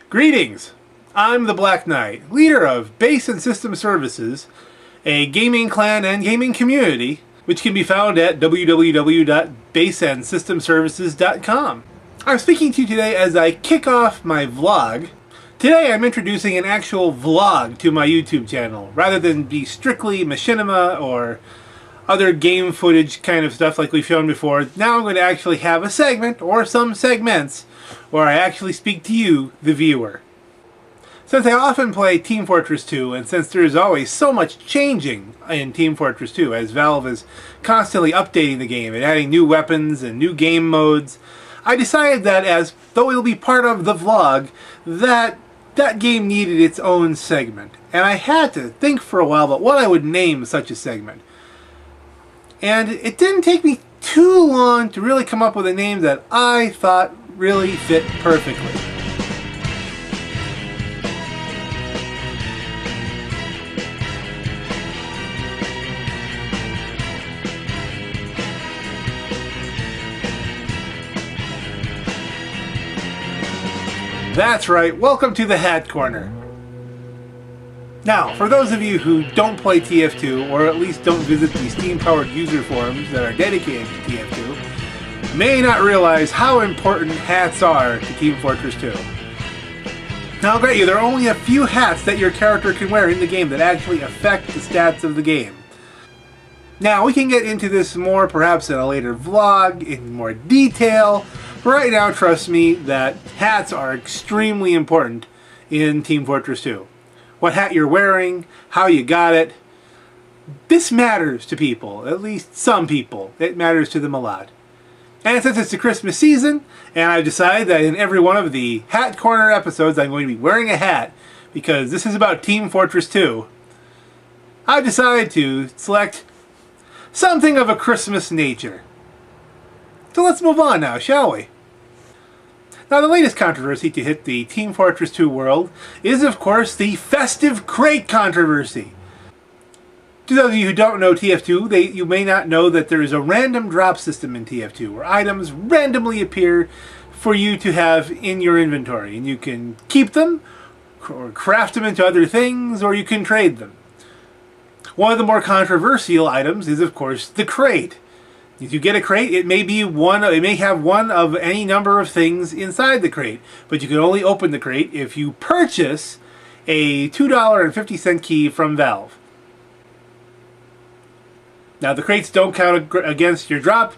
Greetings! I'm the Black Knight, leader of Base and System Services, a gaming clan and gaming community, which can be found at www.baseandsystemservices.com. I'm speaking to you today as I kick off my vlog. Today I'm introducing an actual vlog to my YouTube channel, rather than be strictly machinima or other game footage kind of stuff like we've shown before. Now I'm going to actually have a segment, or some segments, where I actually speak to you, the viewer. Since I often play Team Fortress 2, and since there is always so much changing in Team Fortress 2, as Valve is constantly updating the game and adding new weapons and new game modes, I decided that though it'll be part of the vlog, that game needed its own segment. And I had to think for a while about what I would name such a segment. And it didn't take me too long to really come up with a name that I thought really fit perfectly. That's right, welcome to the Hat Corner. Now, for those of you who don't play TF2, or at least don't visit the Steam-powered user forums that are dedicated to TF2, may not realize how important hats are to Team Fortress 2. Now, I'll grant you, there are only a few hats that your character can wear in the game that actually affect the stats of the game. Now, we can get into this more perhaps in a later vlog, in more detail. But right now, trust me, that hats are extremely important in Team Fortress 2. What hat you're wearing, how you got it, this matters to people, at least some people. It matters to them a lot. And since it's the Christmas season, and I've decided that in every one of the Hat Corner episodes I'm going to be wearing a hat, because this is about Team Fortress 2, I've decided to select something of a Christmas nature. So let's move on now, shall we? Now, the latest controversy to hit the Team Fortress 2 world is, of course, the Festive Crate Controversy. To those of you who don't know TF2, you may not know that there is a random drop system in TF2, where items randomly appear for you to have in your inventory. And you can keep them, or craft them into other things, or you can trade them. One of the more controversial items is, of course, the crate. If you get a crate, it may have one of any number of things inside the crate, but you can only open the crate if you purchase a $2.50 key from Valve. Now, the crates don't count against your drop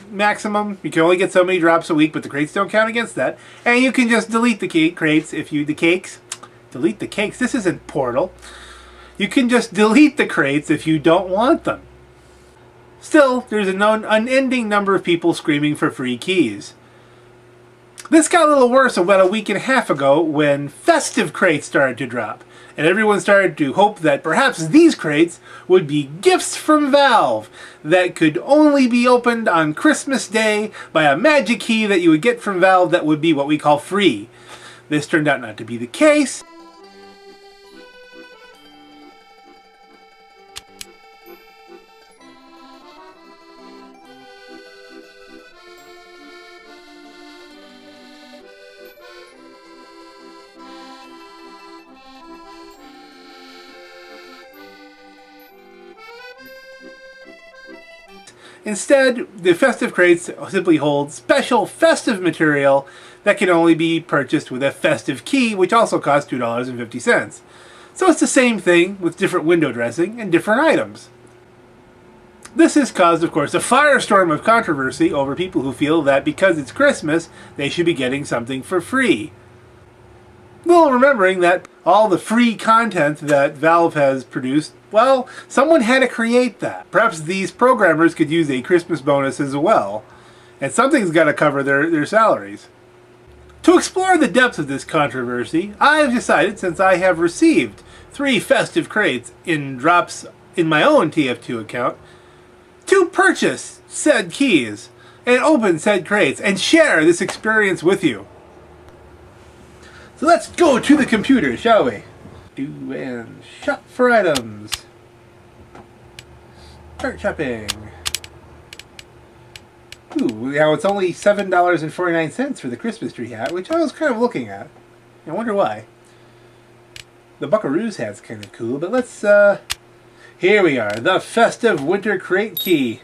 maximum. You can only get so many drops a week, but the crates don't count against that. And you can just delete the crates if you... Delete the cakes? This isn't Portal. You can just delete the crates if you don't want them. Still, there's an unending number of people screaming for free keys. This got a little worse about a week and a half ago when Festive Crates started to drop, and everyone started to hope that perhaps these crates would be gifts from Valve that could only be opened on Christmas Day by a magic key that you would get from Valve that would be what we call free. This turned out not to be the case. Instead, the Festive Crates simply hold special festive material that can only be purchased with a festive key, which also costs $2.50. So it's the same thing with different window dressing and different items. This has caused, of course, a firestorm of controversy over people who feel that because it's Christmas, they should be getting something for free. Well, remembering that all the free content that Valve has produced, well, someone had to create that. Perhaps these programmers could use a Christmas bonus as well, and something's got to cover their salaries. To explore the depths of this controversy, I have decided, since I have received 3 Festive Crates in drops in my own TF2 account, to purchase said keys and open said crates and share this experience with you. So let's go to the computer, shall we? Do and shop for items. Start shopping. Ooh, now it's only $7.49 for the Christmas tree hat, which I was kind of looking at. I wonder why. The Buckaroos hat's kind of cool, but let's, here we are, the Festive Winter Crate Key.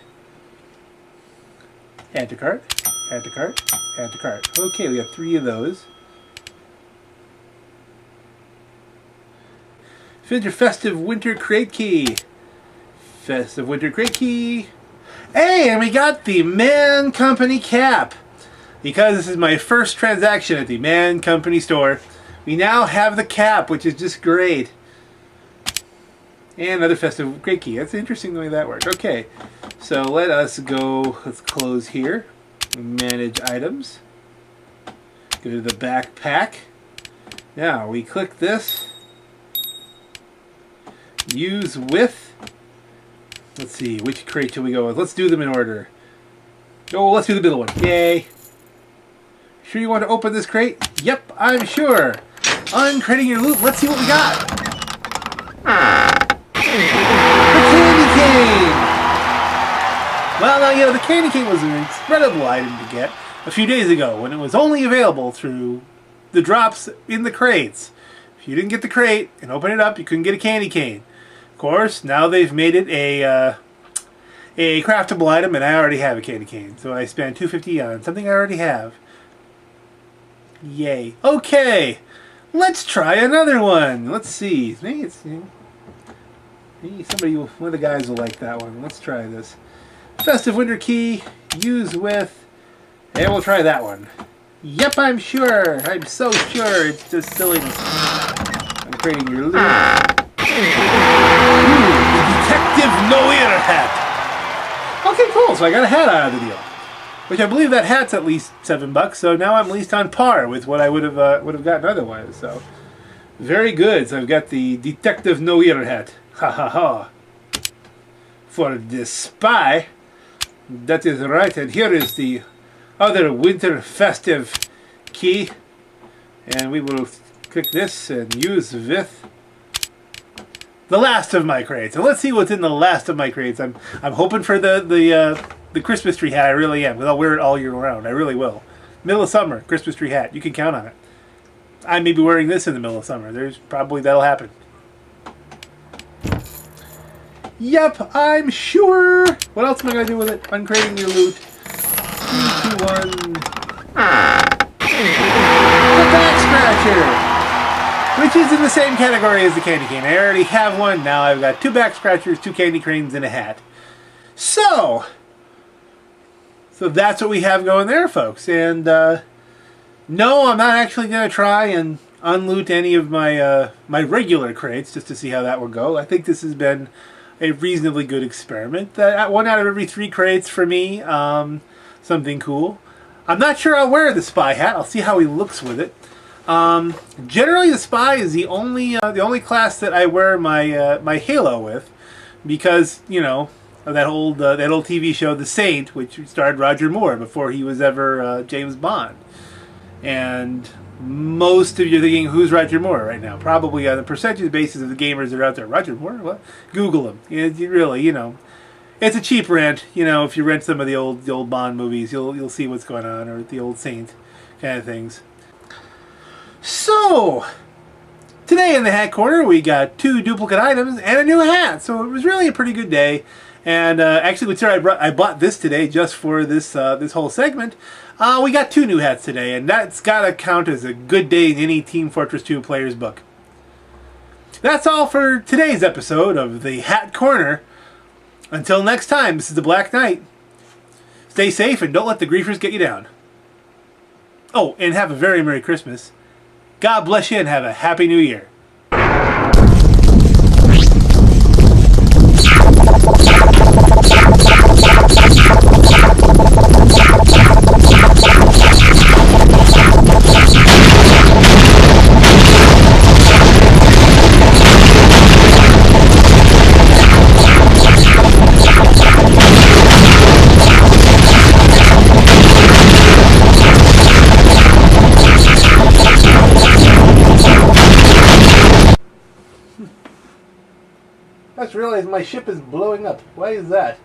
Add to cart, add to cart, add to cart. Okay, we have 3 of those. Festive Winter Crate Key. Festive Winter Crate Key. Hey, and we got the Man Company cap. Because this is my first transaction at the Man Company store, we now have the cap, which is just great. And another Festive Crate Key. That's interesting the way that works. Okay, so let us go, let's close here. Manage items. Go to the backpack. Now we click this. Use with. Let's see, which crate should we go with? Let's do them in order. Oh, let's do the middle one. Yay. Sure you want to open this crate? Yep, I'm sure. Uncrating your loot. Let's see what we got. The candy cane. Well, now, you know, the candy cane was an incredible item to get a few days ago when it was only available through the drops in the crates. If you didn't get the crate and open it up, you couldn't get a candy cane. Of course, now they've made it a craftable item, and I already have a candy cane. So I spent $2.50 on something I already have. Yay. Okay, let's try another one. Let's see. Maybe somebody, one of the guys will like that one. Let's try this. Festive Winter Key, use with, and we'll try that one. Yep, I'm sure. I'm so sure. It's just silly. I'm creating your loot. Ooh, the Detective No-Ear hat. Okay, cool. So I got a hat out of the deal, which I believe that hat's at least $7. So now I'm at least on par with what I would have gotten otherwise. So very good. So I've got the Detective No-Ear hat. Ha ha ha. For this spy. That is right. And here is the other winter festive key. And we will click this and use with the last of my crates. And let's see what's in the last of my crates. I'm hoping for the Christmas tree hat. I really am, because I'll wear it all year round. I really will. Middle of summer, Christmas tree hat. You can count on it. I may be wearing this in the middle of summer. That'll happen. Yep, I'm sure. What else am I going to do with it? Uncrating your loot. 3, 2, 1. The back scratcher, which is in the same category as the candy cane. I already have one. Now I've got 2 back scratchers, 2 candy canes, and a hat. So that's what we have going there, folks. And no, I'm not actually going to try and unloot any of my my regular crates just to see how that will go. I think this has been a reasonably good experiment. 1 out of every 3 crates for me. Something cool. I'm not sure I'll wear the spy hat. I'll see how he looks with it. Generally, the spy is the only class that I wear my my halo with, because you know that old TV show The Saint, which starred Roger Moore before he was ever James Bond. And most of you are thinking, who's Roger Moore right now? Probably on the percentage basis of the gamers that are out there. Roger Moore? What? Google him. You really, you know, it's a cheap rent. You know, if you rent some of the old Bond movies, you'll see what's going on, or the old Saint kind of things. So today in the hat corner, we got 2 duplicate items and a new hat. So it was really a pretty good day. And actually, I bought this today just for this this whole segment. We got 2 new hats today, and that's got to count as a good day in any Team Fortress 2 player's book. That's all for today's episode of the Hat Corner. Until next time, this is the Black Knight. Stay safe and don't let the griefers get you down. Oh, and have a very Merry Christmas. God bless you and have a Happy New Year. I just realized my ship is blowing up. Why is that?